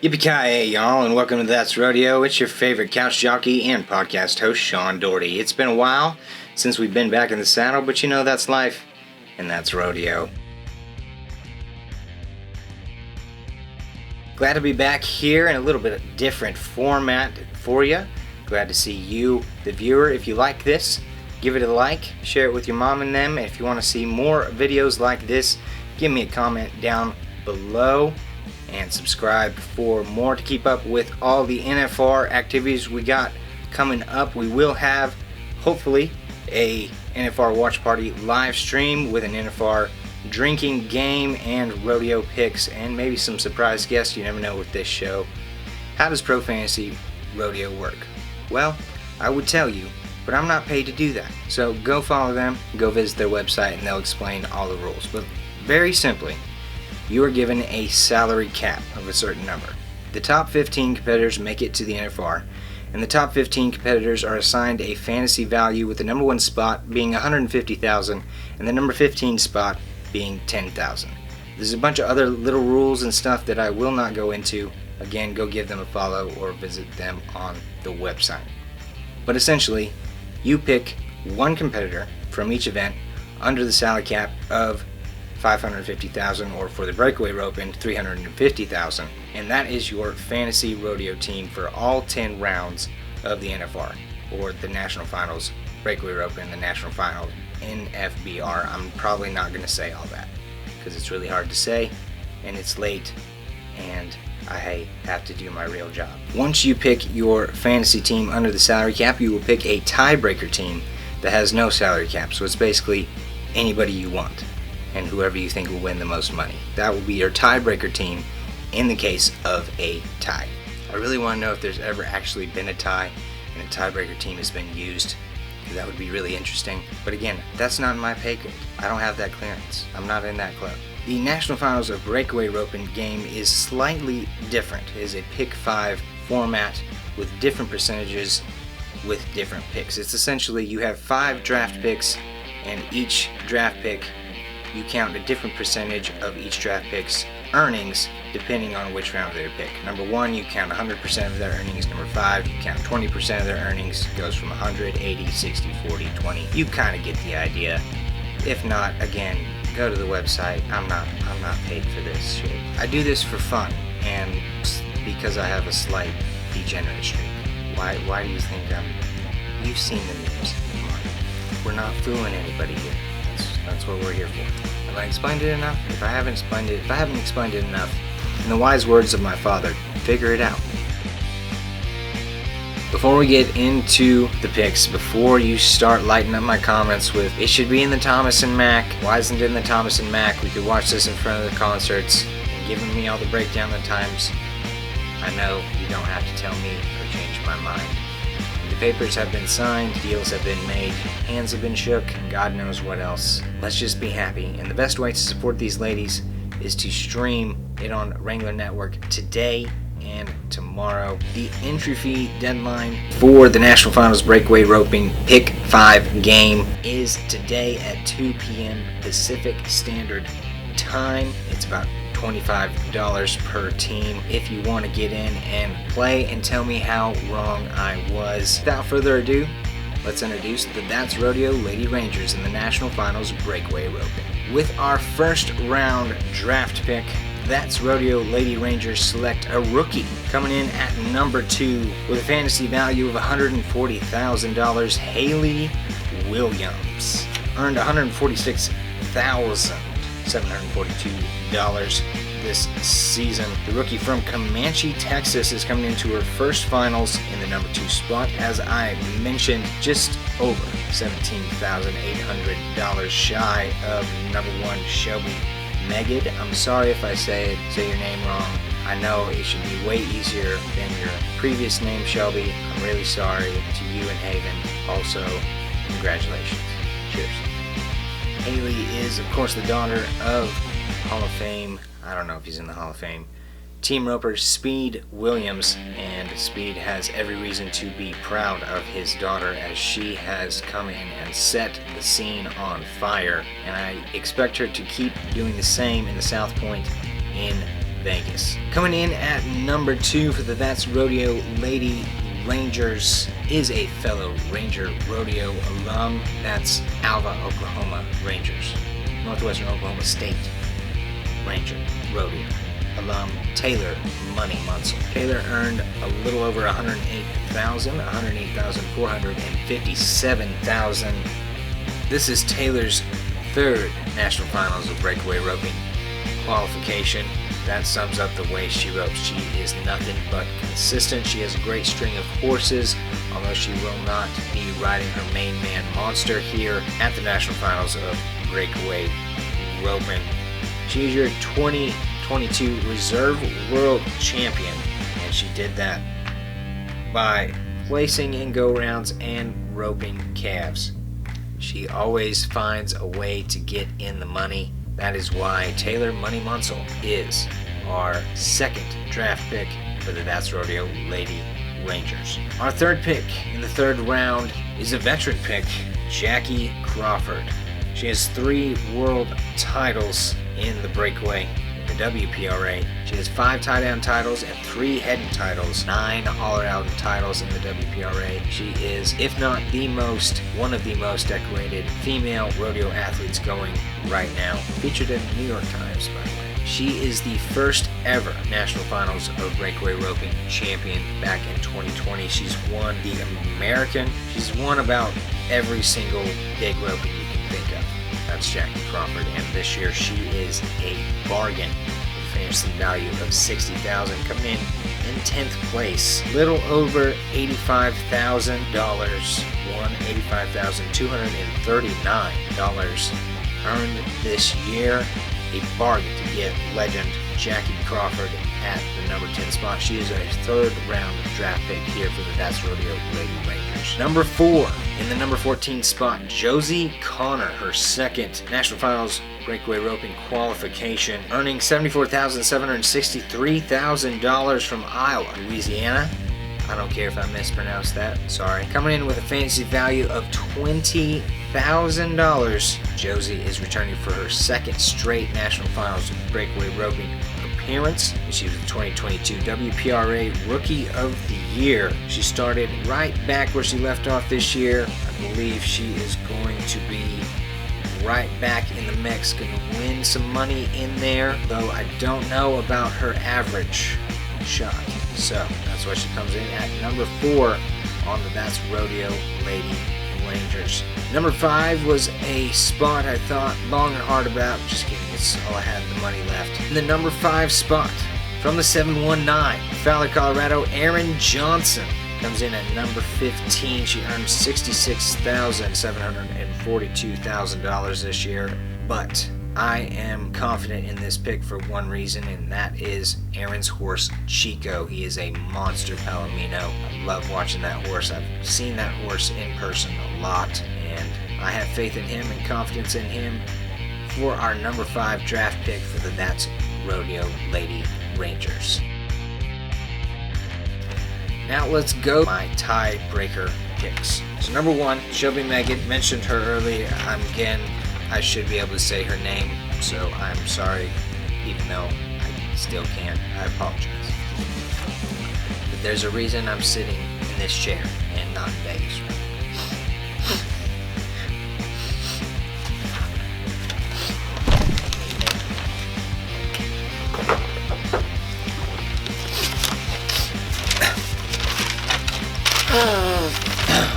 Yippee-ki-yay, y'all, and welcome to That's Rodeo. It's your favorite couch jockey and podcast host, Sean Doherty. It's been a while since we've been back in the saddle, but you know that's life, and that's rodeo. Glad to be back here in a little bit of different format for you. Glad to see you, the viewer. If you like this, give it a like, share it with your mom and them. And if you want to see more videos like this, give me a comment down below. And subscribe for more to keep up with all the NFR activities we got coming up. We will have, hopefully, a NFR watch party live stream with an NFR drinking game and rodeo picks and maybe some surprise guests. You never know with this show. How does Pro Fantasy Rodeo work? Well, I would tell you, but I'm not paid to do that. So go follow them, go visit their website, and they'll explain all the rules. But very simply, you are given a salary cap of a certain number. The top 15 competitors make it to the NFR, and the top 15 competitors are assigned a fantasy value, with the number 1 spot being $150,000 and the number 15 spot being $10,000. There's a bunch of other little rules and stuff that I will not go into. Again, go give them a follow or visit them on the website. But essentially, you pick one competitor from each event under the salary cap of $550,000, or for the Breakaway Open, $350,000, and that is your fantasy rodeo team for all 10 rounds of the NFR, or the National Finals, Breakaway Open, the National Finals, NFBR. I'm probably not going to say all that because it's really hard to say, and it's late, and I have to do my real job. Once you pick your fantasy team under the salary cap, you will pick a tiebreaker team that has no salary cap, so it's basically anybody you want and whoever you think will win the most money. That will be your tiebreaker team in the case of a tie. I really want to know if there's ever actually been a tie and a tiebreaker team has been used, because that would be really interesting. But again, that's not in my pay grade. I don't have that clearance. I'm not in that club. The National Finals of Breakaway Open game is slightly different. It is a pick 5 format with different percentages with different picks. It's essentially you have 5 draft picks, and each draft pick you count a different percentage of each draft pick's earnings depending on which round they pick. Number 1, you count 100% of their earnings. Number 5, you count 20% of their earnings. It goes from 100, 80, 60, 40, 20. You kind of get the idea. If not, again, go to the website. I'm not paid for this shit. I do this for fun and because I have a slight degenerate streak. Why do you think you've seen the memes? Come on. We're not fooling anybody here. That's what we're here for. Have I explained it enough? If I haven't explained it enough, in the wise words of my father, figure it out. Before we get into the picks, before you start lighting up my comments with, it should be in the Thomas and Mack, why isn't it in the Thomas and Mack, we could watch this in front of the concerts, and giving me all the breakdown of times, I know you don't have to tell me or change my mind. The papers have been signed, deals have been made, hands have been shook, and God knows what else. Let's just be happy. And the best way to support these ladies is to stream it on Wrangler Network today and tomorrow. The entry fee deadline for the National Finals Breakaway Roping Pick 5 game is today at 2 p.m. Pacific Standard Time. It's about $25 per team if you want to get in and play and tell me how wrong I was. Without further ado, let's introduce the That's Rodeo Lady Rangers in the National Finals Breakaway Roping. With our first round draft pick, That's Rodeo Lady Rangers select a rookie coming in at number 2 with a fantasy value of $140,000, Haley Williams. Earned $146,742 this season. The rookie from Comanche, Texas is coming into her first finals in the number 2 spot. As I mentioned, just over $17,800 shy of number 1 Shelby Megid. I'm sorry if I say your name wrong. I know it should be way easier than your previous name, Shelby. I'm really sorry to you and Haven. Also, congratulations. Cheers. Haley is, of course, the daughter of Hall of Fame, I don't know if he's in the Hall of Fame, team roper Speed Williams, and Speed has every reason to be proud of his daughter as she has come in and set the scene on fire, and I expect her to keep doing the same in the South Point in Vegas. Coming in at number 2 for the That's Rodeo Lady Rangers is a fellow Ranger Rodeo alum. That's Alva, Oklahoma Rangers. Northwestern Oklahoma State Ranger Rodeo alum Taylor Money Munsell. Taylor earned a little over $108,457,000. This is Taylor's 3rd National Finals of Breakaway Roping qualification. That sums up the way she ropes. She is nothing but consistent. She has a great string of horses, although she will not be riding her main man Monster here at the National Finals of Breakaway Roping. She is your 2022 Reserve World Champion, and she did that by placing in go-rounds and roping calves. She always finds a way to get in the money. That is why Taylor Money Munsell is our 2nd draft pick for the That's Rodeo Lady Rangers. Our 3rd pick in the 3rd round is a veteran pick, Jackie Crawford. She has 3 world titles in the Breakaway, the WPRA. She has 5 tie-down titles and 3 heading titles, 9 all-around titles in the WPRA. She is, if not the most, one of the most decorated female rodeo athletes going right now. Featured in the New York Times, by the way. She is the first ever National Finals of Breakaway Roping champion back in 2020. She's won the American. She's won about every single big roping you can think of. That's Jackie Crawford, and this year she is a bargain. Fantasy value of $60,000, coming in 10th place, little over $85,000, won $85,239 earned this year. A bargain to get legend Jackie Crawford at the number 10 spot. She is a 3rd round draft pick here for the That's Rodeo Lady Rangers. Number 4 in the number 14 spot, Josie Connor, her 2nd National Finals Breakaway Roping qualification, earning $74,763,000 from Iowa, Louisiana. I don't care if I mispronounced that, sorry. Coming in with a fantasy value of $20,000, Josie is returning for her 2nd straight National Finals Breakaway Roping appearance. She was the 2022 WPRA Rookie of the Year. She started right back where she left off this year. I believe she is going to be right back in the mix, going to win some money in there, though I don't know about her average shot. So that's why she comes in at number 4 on the That's Rodeo Lady Rangers. Number 5 was a spot I thought long and hard about. Just kidding, it's all I had the money left. In the number 5 spot from the 719, Fowler, Colorado, Erin Johnson comes in at number 15. She earned $66,742,000 this year, but I am confident in this pick for one reason, and that is Erin's horse, Chico. He is a monster Palomino. I love watching that horse. I've seen that horse in person a lot, and I have faith in him and confidence in him for our number 5 draft pick for the That's Rodeo Lady Rangers. Now let's go my tiebreaker picks. So number 1, Shelby Megan. Mentioned her earlier. I should be able to say her name, so I'm sorry, even though I still can't. I apologize. But there's a reason I'm sitting in this chair and not in Vegas.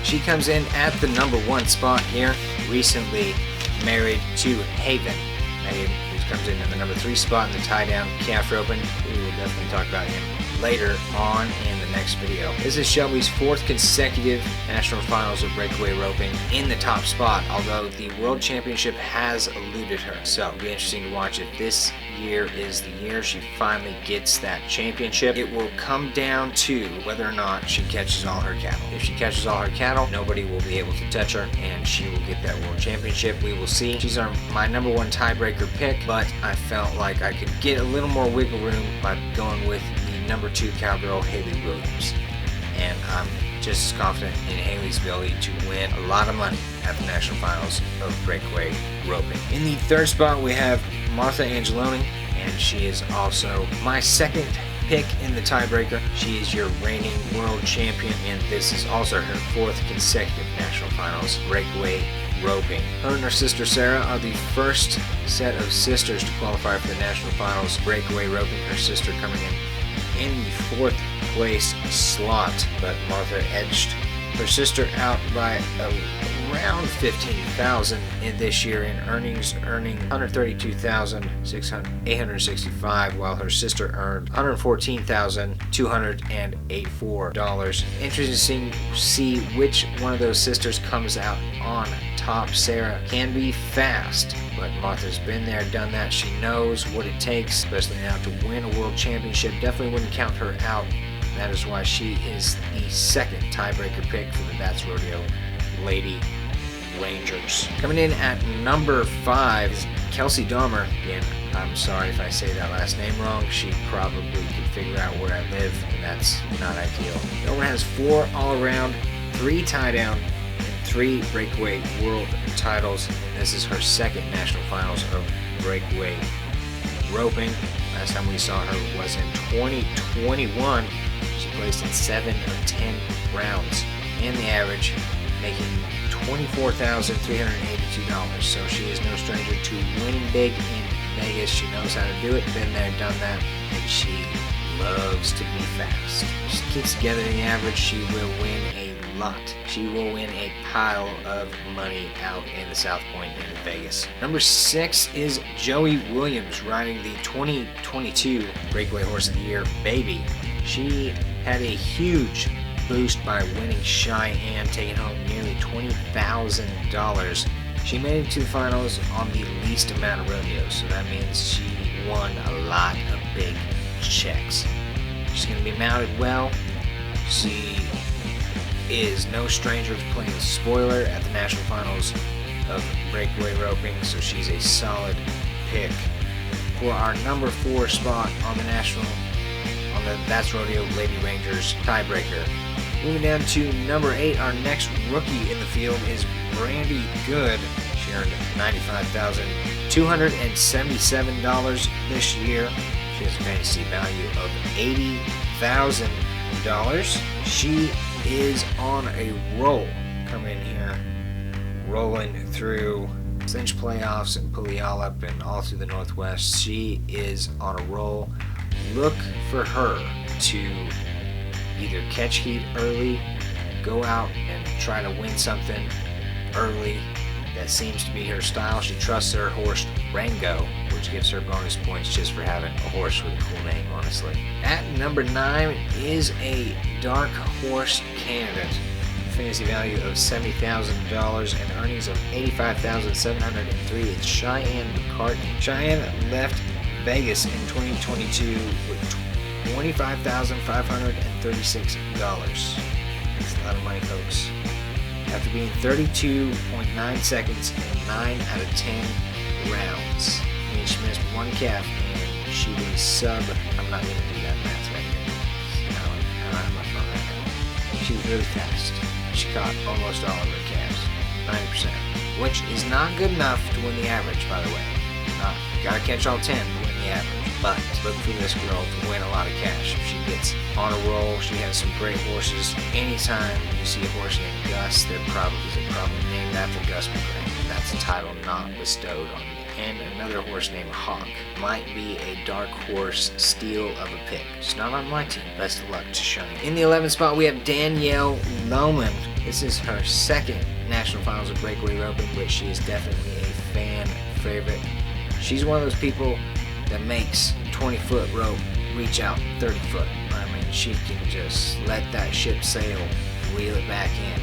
She comes in at the number 1 spot here, recently married to Haven. Megan, who comes in at the number 3 spot in the tie-down calf roping. We will definitely talk about him later on in the next video. This is Shelby's 4th consecutive National Finals of Breakaway Roping in the top spot, although the World Championship has eluded her. So it'll be interesting to watch if this year is the year she finally gets that championship. It will come down to whether or not she catches all her cattle. If she catches all her cattle, nobody will be able to touch her, and she will get that World Championship. We will see. She's my number 1 tiebreaker pick, but I felt like I could get a little more wiggle room by going with the number 2 cowgirl, Haley Williams. And I'm just as confident in Haley's ability to win a lot of money at the National Finals of Breakaway Roping. In the 3rd spot, we have Martha Angeloni, and she is also my second pick in the tiebreaker. She is your reigning world champion, and this is also her 4th consecutive national finals breakaway roping. Her and her sister Sarah are the first set of sisters to qualify for the national finals breakaway roping. Her sister coming in the 4th place slot, but Martha edged her sister out by around $15,000 in this year in earnings, earning $132,865, while her sister earned $114,284. Interesting to see which one of those sisters comes out on top. Sarah can be fast, but Martha's been there, done that. She knows what it takes, especially now to win a world championship. Definitely wouldn't count her out. That is why she is the second tiebreaker pick for the That's Rodeo Lady Rangers. Coming in at number 5 is Kelsey Dahmer. Again, I'm sorry if I say that last name wrong. She probably could figure out where I live, and that's not ideal. Dahmer has 4 all-around, 3 tie-down, and 3 breakaway world titles. And this is her second national finals of breakaway roping. Last time we saw her was in 2021. She placed in 7 of 10 rounds, and the average making $24,382. So she is no stranger to winning big in Vegas. She knows how to do it, been there, done that, and she loves to be fast. If she keeps together the average, she will win a lot. She will win a pile of money out in the South Point in Vegas. Number 6 is Joey Williams, riding the 2022 Breakaway Horse of the Year, Baby. She had a huge boost by winning Cheyenne, taking home nearly $20,000. She made it to the finals on the least amount of rodeos, so that means she won a lot of big checks. She's going to be mounted well. She is no stranger to playing the spoiler at the national finals of breakaway roping, so she's a solid pick for our number 4 spot on the That's Rodeo Lady Rangers tiebreaker. Moving down to number 8, our next rookie in the field is Brandy Good. She earned $95,277 this year. She has a fantasy value of $80,000. She is on a roll, coming in here, rolling through cinch playoffs and Puyallup and all through the Northwest. She is on a roll. Look for her to either catch heat early, go out and try to win something early. That seems to be her style. She trusts her horse Rango, which gives her bonus points just for having a horse with a cool name, honestly. At number 9 is a dark horse candidate. Fantasy value of $70,000 and earnings of $85,703. It's Cheyenne McCartney. Cheyenne left Vegas in 2022 with $25,536. That's a lot of money, folks. After being 32.9 seconds in 9 out of 10 rounds. I mean, she missed 1 calf and she was sub. I'm not going to do that math right here. I don't have my phone right now. She was really fast. She caught almost all of her calves, 90%, which is not good enough to win the average, by the way. Gotta catch all 10 to win the average, but look for this girl to win a lot of cash. If she gets on a roll, she has some great horses. Anytime you see a horse named Gus, they're probably named after Gus McGrain, and that's a title not bestowed on you. And another horse named Hawk might be a dark horse steal of a pick. It's not on my team. Best of luck to Shiny. In the 11th spot, we have Danielle Lohman. This is her second national finals of breakaway roping, but she is definitely a fan favorite. She's one of those people that makes 20-foot rope reach out 30 foot. I mean, she can just let that ship sail, reel it back in.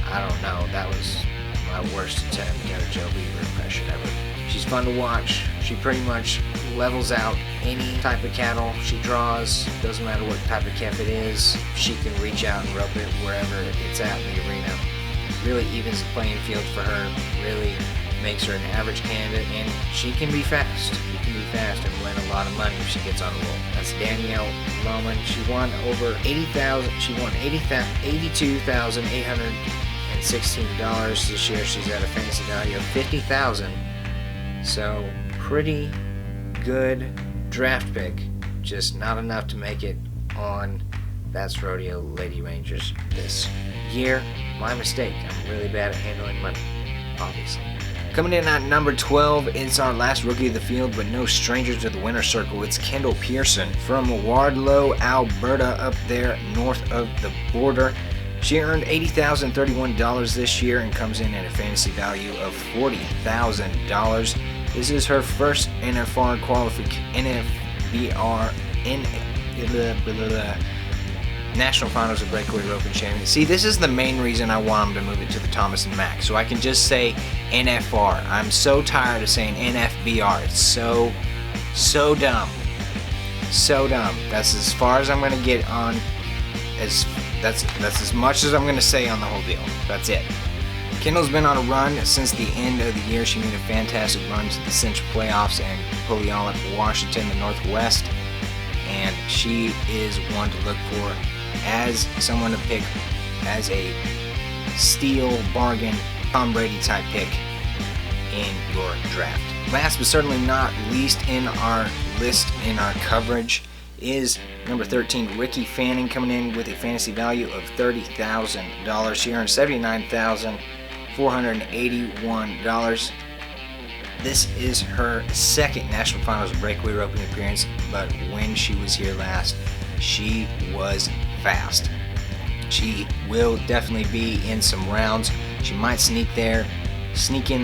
I don't know, that was my worst attempt at a Joe Beaver impression ever. She's fun to watch. She pretty much levels out any type of cattle she draws. Doesn't matter what type of calf it is. She can reach out and rope it wherever it's at in the arena. Really evens the playing field for her. Really makes her an average candidate, and she can be fast. She can be fast and win a lot of money if she gets on a roll. That's Danielle Lohman. She won over $80,000. She won $82,816 this year. She's at a fantasy value of $50,000. So pretty good draft pick, just not enough to make it on That's Rodeo Lady Rangers this year. My mistake. I'm really bad at handling money, obviously. Coming in at number 12, it's our last rookie of the field, but no stranger to the winner's circle. It's Kendall Pearson from Wardlow, Alberta, up there north of the border. She earned $80,031 this year and comes in at a fantasy value of $40,000. This is her first NFBR National Finals of Breakaway Roping Champion. See, this is the main reason I want them to move it to the Thomas and Mack, so I can just say NFR. I'm so tired of saying NFBR. It's so dumb. So dumb. That's as far as I'm going to get on. That's as much as I'm going to say on the whole deal. That's it. Kendall's been on a run since the end of the year. She made a fantastic run to the Cinch playoffs and Puyallup, Washington, the Northwest. And she is one to look for as someone to pick as a steal, bargain, Tom Brady type pick in your draft. Last but certainly not least in our list, in our coverage, is number 13, Ricky Fanning, coming in with a fantasy value of $30,000. She earned $79,481. This is her second National Finals Breakaway Roping appearance, but when she was here last, she was fast. She will definitely be in some rounds. She might sneak in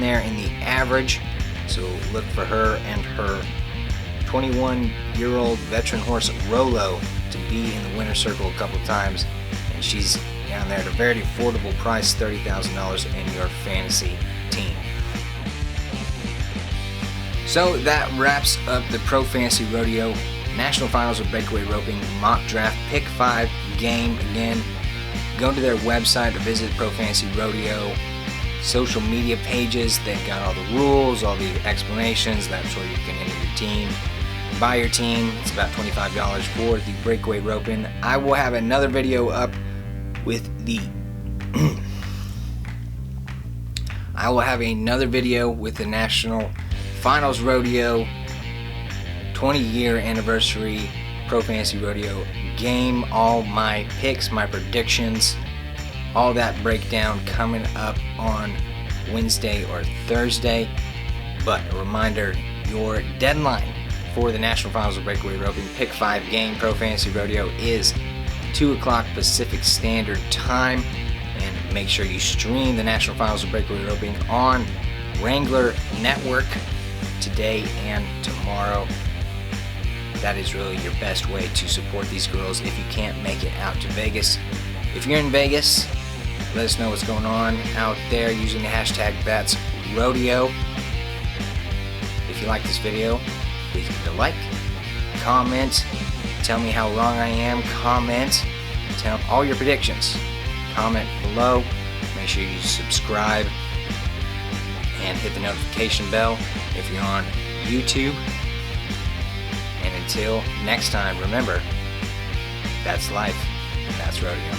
there in the average, so look for her and her 21-year-old veteran horse Rolo to be in the winner's circle a couple times, and she's down there at a very affordable price, $30,000 in your fantasy team. So that wraps up the Pro Fantasy Rodeo National Finals of Breakaway Roping Mock Draft Pick 5 game. Again, go to their website or visit Pro Fantasy Rodeo social media pages. They've got all the rules, all the explanations. That's where you can enter your team, buy your team. It's about $25 for the Breakaway Roping. I will have another video up with the National Finals Rodeo 20-year anniversary Pro Fantasy Rodeo game. All my picks, my predictions, all that breakdown coming up on Wednesday or Thursday. But a reminder, your deadline for the National Finals of Breakaway Roping Pick 5 game Pro Fantasy Rodeo is 2 o'clock Pacific Standard Time. And make sure you stream the National Finals of Breakaway Roping on Wrangler Network today and tomorrow. That is really your best way to support these girls if you can't make it out to Vegas. If you're in Vegas, let us know what's going on out there using the hashtag That's Rodeo. If you like this video, please give it a like, comment, tell me how wrong I am, comment, tell all your predictions. Comment below, make sure you subscribe and hit the notification bell if you're on YouTube. And until next time, remember, that's life, and that's rodeo.